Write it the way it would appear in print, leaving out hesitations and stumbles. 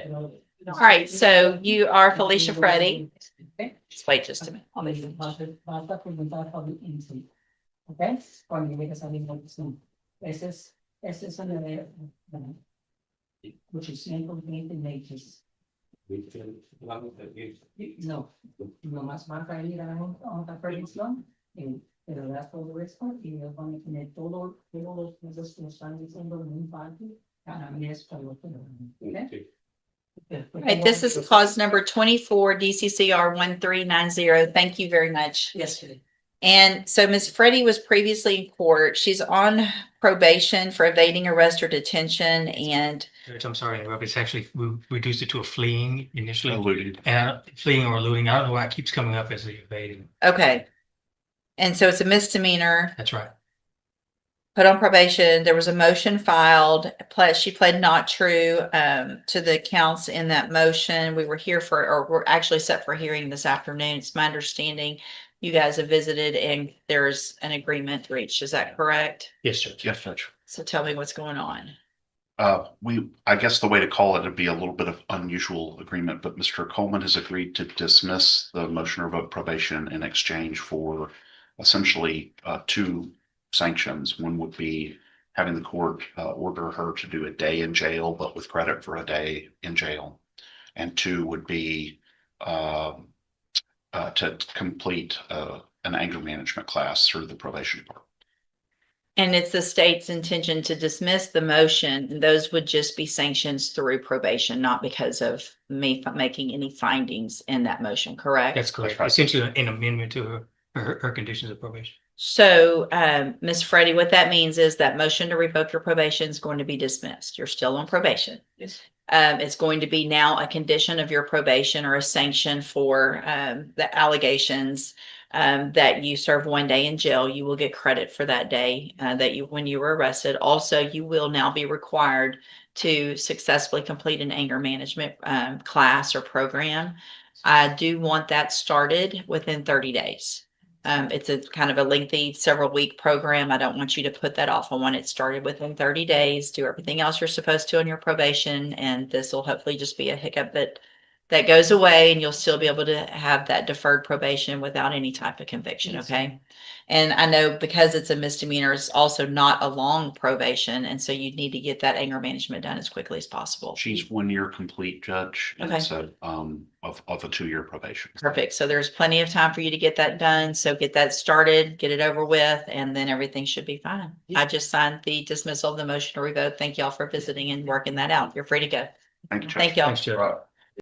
good. All right, so you are Felicia Freddy. Just wait just a minute. I'll be finished. Okay, cuando llegues a la información. Ese es el which is 120 pages. No, nomás marca ahí la otra predicción, pero das todo esto y nos van a tener todos los meses que nos están diciendo en un parte, cada mes para lo que All right, this is clause number 24, DCCR 1390. Thank you very much. Yes. And so Ms. Freddie was previously in court. She's on probation for evading arrest or detention and Judge, I'm sorry, Rob. It's actually, we reduced it to a fleeing initially. Eluding. Fleeing or eluding. I don't know why it keeps coming up as evading. okay. And so it's a misdemeanor, That's right. put on probation. There was a motion filed. She pled not true to the counts in that motion. We were here for, or we're actually set for hearing this afternoon. It's my understanding you guys have visited and there's an agreement reached. Is that correct? Yes, Judge. Yes, Judge. So tell me what's going on. I guess the way to call it would be a little bit of unusual agreement, but Mr. Coleman has agreed to dismiss the motion to revoke probation in exchange for essentially two sanctions. One would be having the court order her to do a day in jail, but with credit for a day in jail. And two would be to complete an anger management class through the probation department. And it's the state's intention to dismiss the motion. And those would just be sanctions through probation, not because of me making any findings in that motion, correct? That's correct. right. Essentially an amendment to her conditions of probation. So, Ms. Freddie, what that means is that motion to revoke your probation is going to be dismissed. You're still on probation. Yes. It's going to be now a condition of your probation or a sanction for the allegations that you serve 1 day in jail. You will get credit for that day when you were arrested. Also, you will now be required to successfully complete an anger management class or program. I do want that started within 30 days. It's a kind of a lengthy several-week program. I don't want you to put that off. I want it started within 30 days. Do everything else you're supposed to on your probation, and this will hopefully just be a hiccup that goes away, and you'll still be able to have that deferred probation without any type of conviction. Yes. Okay. And I know because it's a misdemeanor, it's also not a long probation, and so you need to get that anger management done as quickly as possible. She's 1 year complete, Judge, and Okay. so of a 2-year probation. Perfect. So there's plenty of time for you to get that done. So get that started, get it over with, and then everything should be fine. I just signed the dismissal of the motion to revoke. Thank y'all for visiting and working that out. You're free to go. Thank you, Judge. Thank y'all. Thanks, Judge.